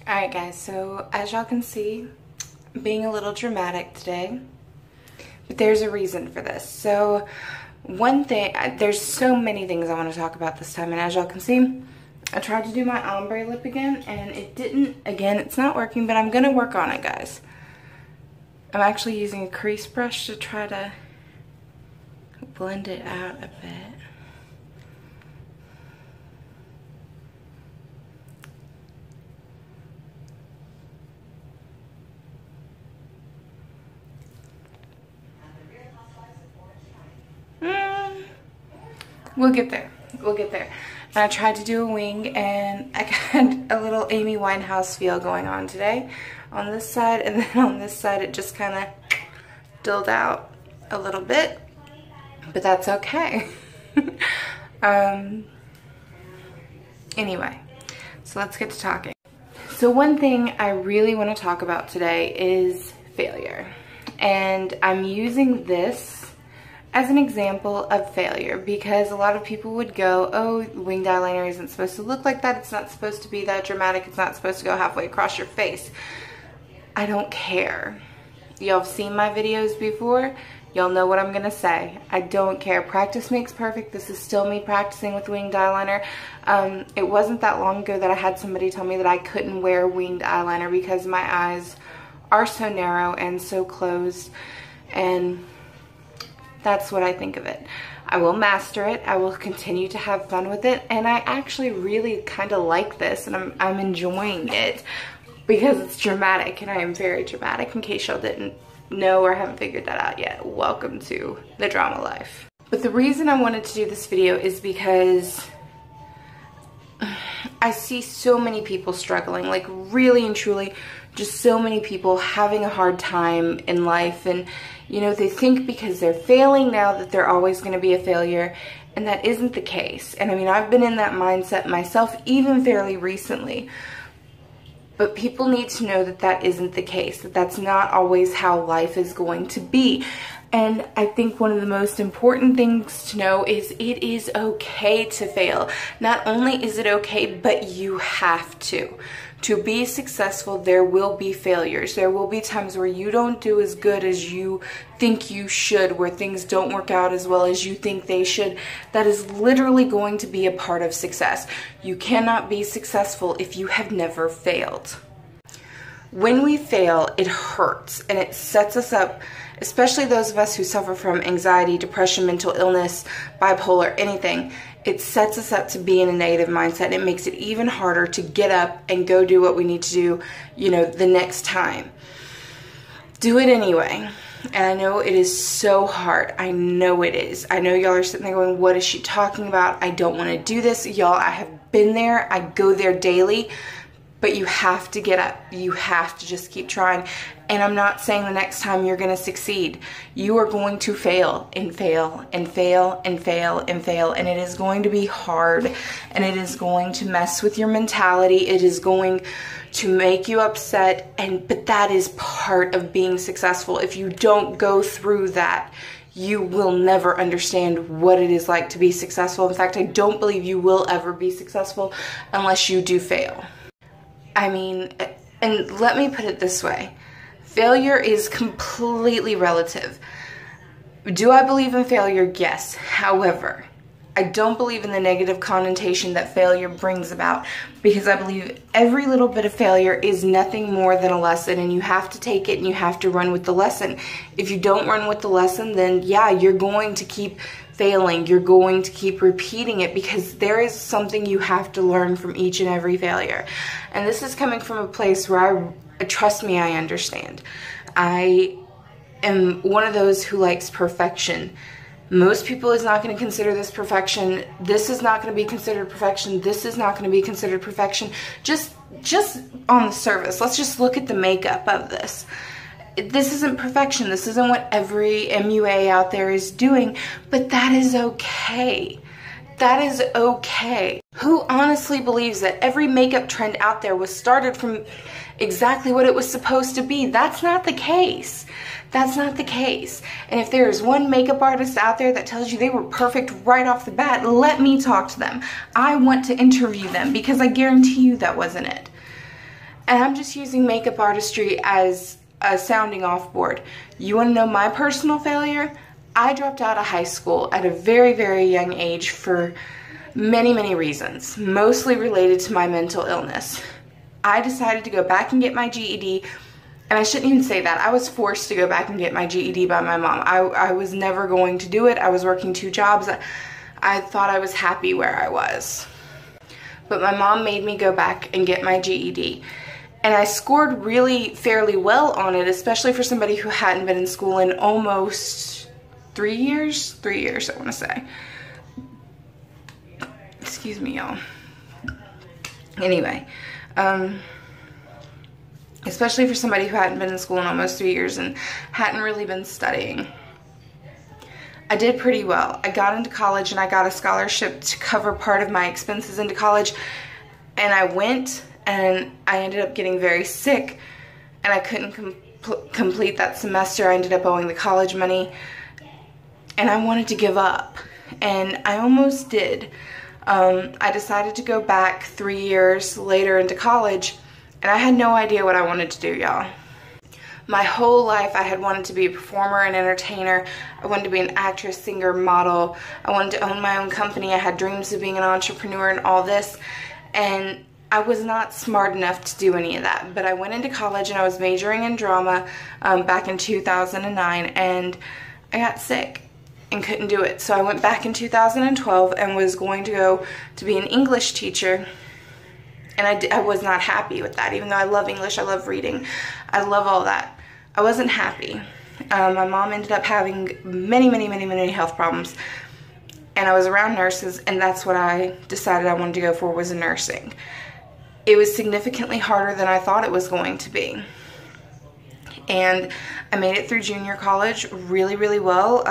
Alright guys, so as y'all can see, I'm being a little dramatic today, but there's a reason for this. So one thing, there's so many things I want to talk about this time, and as y'all can see, I tried to do my ombre lip again and it didn't. Again, it's not working, but I'm gonna work on it, guys. I'm actually using a crease brush to try to blend it out a bit. We'll get there. We'll get there. And I tried to do a wing, and I got a little Amy Winehouse feel going on today on this side, and then on this side it just kind of dulled out a little bit, but that's okay. Anyway, so let's get to talking. So one thing I really want to talk about today is failure, and I'm using this as an example of failure because a lot of people would go, oh, winged eyeliner isn't supposed to look like that, it's not supposed to be that dramatic, it's not supposed to go halfway across your face. I don't care. Y'all have seen my videos before, y'all know what I'm gonna say. I don't care. Practice makes perfect. This is still me practicing with winged eyeliner. It wasn't that long ago that I had somebody tell me that I couldn't wear winged eyeliner because my eyes are so narrow and so closed, and that's what I think of it. I will master it. I will continue to have fun with it. And I actually really kind of like this, and I'm enjoying it because it's dramatic, and I am very dramatic in case y'all didn't know or haven't figured that out yet. Welcome to the drama life. But the reason I wanted to do this video is because I see so many people struggling, like really and truly, just so many people having a hard time in life. And you know, they think because they're failing now that they're always going to be a failure, and that isn't the case. And I mean, I've been in that mindset myself even fairly recently, but people need to know that that isn't the case, that that's not always how life is going to be. And I think one of the most important things to know is it is okay to fail. Not only is it okay, but you have to. To be successful, there will be failures. There will be times where you don't do as good as you think you should, where things don't work out as well as you think they should. That is literally going to be a part of success. You cannot be successful if you have never failed. When we fail, it hurts, and it sets us up, especially those of us who suffer from anxiety, depression, mental illness, bipolar, anything. It sets us up to be in a negative mindset, and it makes it even harder to get up and go do what we need to do, you know, the next time. Do it anyway. And I know it is so hard. I know it is. I know y'all are sitting there going, what is she talking about? I don't want to do this. Y'all, I have been there. I go there daily. But you have to get up. You have to just keep trying. And I'm not saying the next time you're going to succeed. You are going to fail and fail and fail and fail and fail. And it is going to be hard. And it is going to mess with your mentality. It is going to make you upset. But that is part of being successful. If you don't go through that, you will never understand what it is like to be successful. In fact, I don't believe you will ever be successful unless you do fail. I mean, and let me put it this way. Failure is completely relative. Do I believe in failure? Yes. However, I don't believe in the negative connotation that failure brings about, because I believe every little bit of failure is nothing more than a lesson, and you have to take it and you have to run with the lesson. If you don't run with the lesson, then yeah, you're going to keep failing. You're going to keep repeating it, because there is something you have to learn from each and every failure. And this is coming from a place where trust me, I understand. I am one of those who likes perfection. Most people is not going to consider this perfection. This is not going to be considered perfection. This is not going to be considered perfection. Just on the surface, let's just look at the makeup of this. This isn't perfection. This isn't what every MUA out there is doing, but that is okay. That is okay. Who honestly believes that every makeup trend out there was started from exactly what it was supposed to be? That's not the case. That's not the case. And if there is one makeup artist out there that tells you they were perfect right off the bat, let me talk to them. I want to interview them, because I guarantee you that wasn't it. And I'm just using makeup artistry as a sounding off board. You want to know my personal failure? I dropped out of high school at a very, very young age for many, many reasons, mostly related to my mental illness. I decided to go back and get my GED, and I shouldn't even say that. I was forced to go back and get my GED by my mom. I was never going to do it. I was working 2 jobs. I thought I was happy where I was. But my mom made me go back and get my GED. And I scored really fairly well on it, especially for somebody who hadn't been in school in almost 3 years? 3 years, I want to say. Excuse me, y'all. Anyway, especially for somebody who hadn't been in school in almost 3 years and hadn't really been studying. I did pretty well. I got into college and I got a scholarship to cover part of my expenses into college, and I went and I ended up getting very sick and I couldn't complete that semester. I ended up owing the college money and I wanted to give up, and I almost did. I decided to go back 3 years later into college, and I had no idea what I wanted to do, y'all. My whole life I had wanted to be a performer and entertainer. I wanted to be an actress, singer, model. I wanted to own my own company. I had dreams of being an entrepreneur and all this, and I was not smart enough to do any of that. But I went into college and I was majoring in drama back in 2009, and I got sick and couldn't do it. So I went back in 2012 and was going to go to be an English teacher, and I was not happy with that. Even though I love English, I love reading, I love all that, I wasn't happy. My mom ended up having many health problems, and I was around nurses, and that's what I decided I wanted to go for, was nursing. It was significantly harder than I thought it was going to be. And I made it through junior college really well.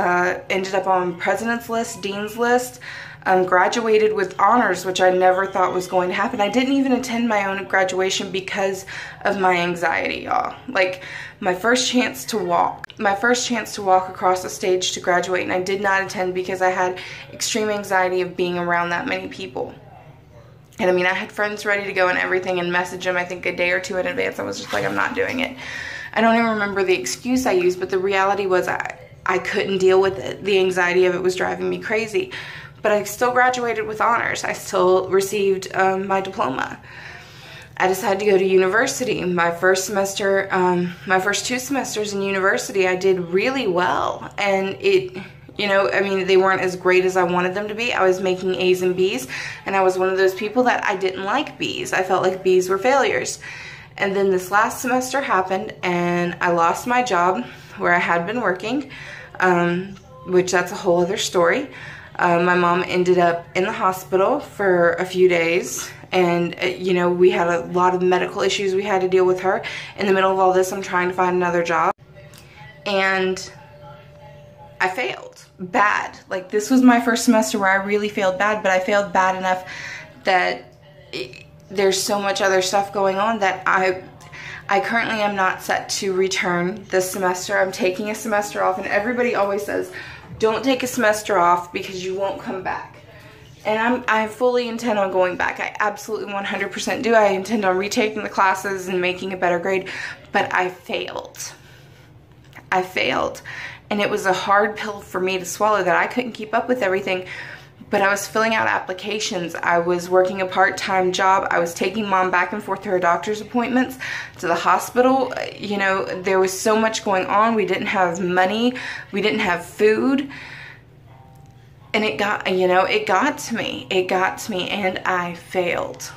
Ended up on president's list, dean's list, graduated with honors, which I never thought was going to happen. I didn't even attend my own graduation because of my anxiety, y'all. Like, my first chance to walk across the stage to graduate, and I did not attend because I had extreme anxiety of being around that many people. And I mean, I had friends ready to go and everything, and message them I think a day or 2 in advance. I was just like, I'm not doing it. I don't even remember the excuse I used, but the reality was I couldn't deal with it. The anxiety of it was driving me crazy. But I still graduated with honors. I still received my diploma. I decided to go to university. My first semester, my first 2 semesters in university, I did really well. And you know, I mean, they weren't as great as I wanted them to be. I was making A's and B's, and I was one of those people that I didn't like B's. I felt like B's were failures. And then this last semester happened, and I lost my job where I had been working, which that's a whole other story. My mom ended up in the hospital for a few days, and you know, we had a lot of medical issues we had to deal with her. In the middle of all this, I'm trying to find another job, and I failed bad. Like, this was my first semester where I really failed bad, but I failed bad enough that there's so much other stuff going on that I currently am not set to return this semester. I'm taking a semester off, and everybody always says, don't take a semester off because you won't come back. And I fully intend on going back. I absolutely 100% do. I intend on retaking the classes and making a better grade, but I failed. I failed. And it was a hard pill for me to swallow that I couldn't keep up with everything. But I was filling out applications. I was working a part-time job. I was taking mom back and forth to her doctor's appointments, to the hospital. You know, there was so much going on. We didn't have money. We didn't have food. And it got, you know, it got to me. It got to me, and I failed.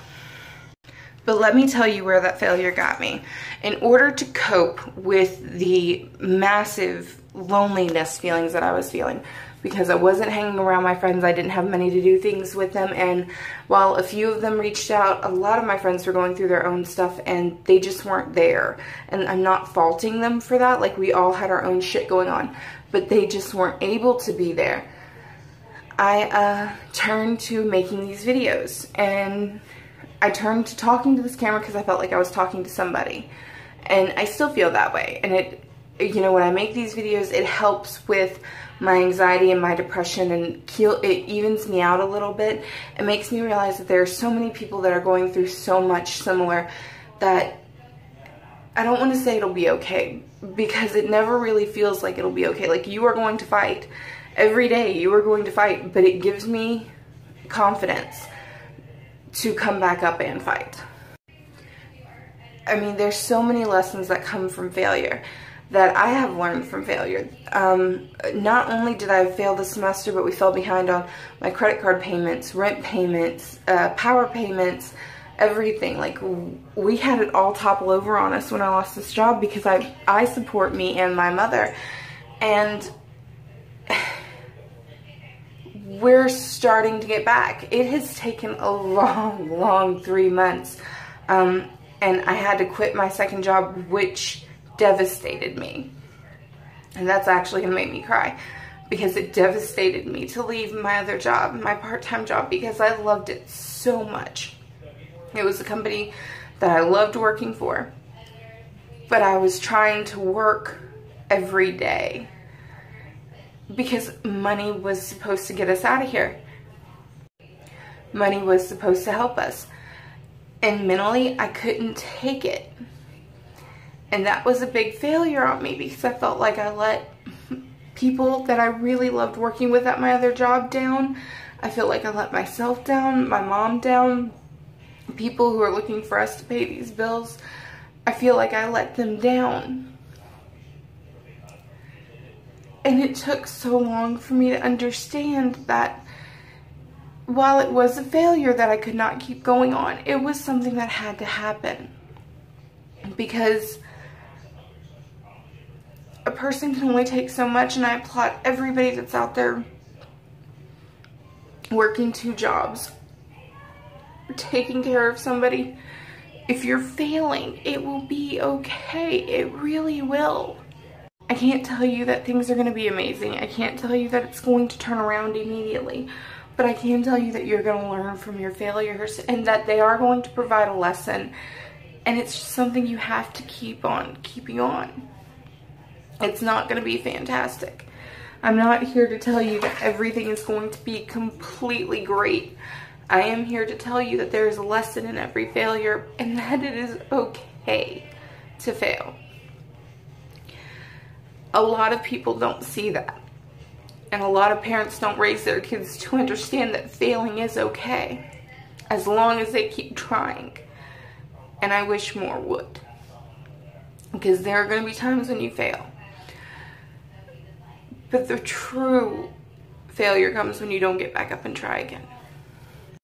But let me tell you where that failure got me. In order to cope with the massive loneliness feelings that I was feeling, because I wasn't hanging around my friends, I didn't have money to do things with them, and while a few of them reached out, a lot of my friends were going through their own stuff, and they just weren't there. And I'm not faulting them for that. Like, we all had our own shit going on, but they just weren't able to be there. I turned to making these videos, and I turned to talking to this camera because I felt like I was talking to somebody, and I still feel that way. And it, you know, when I make these videos, it helps with my anxiety and my depression, and it evens me out a little bit. It makes me realize that there are so many people that are going through so much similar, that I don't want to say it'll be okay, because it never really feels like it'll be okay. Like, you are going to fight. Every day you are going to fight, but it gives me confidence to come back up and fight. I mean, there's so many lessons that come from failure that I have learned from failure. Not only did I fail this semester, but we fell behind on my credit card payments, rent payments, power payments, everything. Like, we had it all topple over on us when I lost this job, because I support me and my mother, and we're starting to get back. It has taken a long 3 months, and I had to quit my second job, which devastated me. And that's actually gonna make me cry, because it devastated me to leave my other job, my part-time job, because I loved it so much. It was a company that I loved working for, but I was trying to work every day because money was supposed to get us out of here. Money was supposed to help us. And mentally, I couldn't take it. And that was a big failure on me, because I felt like I let people that I really loved working with at my other job down. I feel like I let myself down, my mom down, people who are looking for us to pay these bills. I feel like I let them down. And it took so long for me to understand that while it was a failure that I could not keep going on, it was something that had to happen. Because a person can only take so much, and I applaud everybody that's out there working 2 jobs, taking care of somebody. If you're failing, it will be okay. It really will. I can't tell you that things are going to be amazing. I can't tell you that it's going to turn around immediately. But I can tell you that you're going to learn from your failures, and that they are going to provide a lesson. And it's just something you have to keep on keeping on. It's not going to be fantastic. I'm not here to tell you that everything is going to be completely great. I am here to tell you that there is a lesson in every failure, and that it is okay to fail. A lot of people don't see that. And a lot of parents don't raise their kids to understand that failing is okay, as long as they keep trying. And I wish more would. Because there are going to be times when you fail. But the true failure comes when you don't get back up and try again.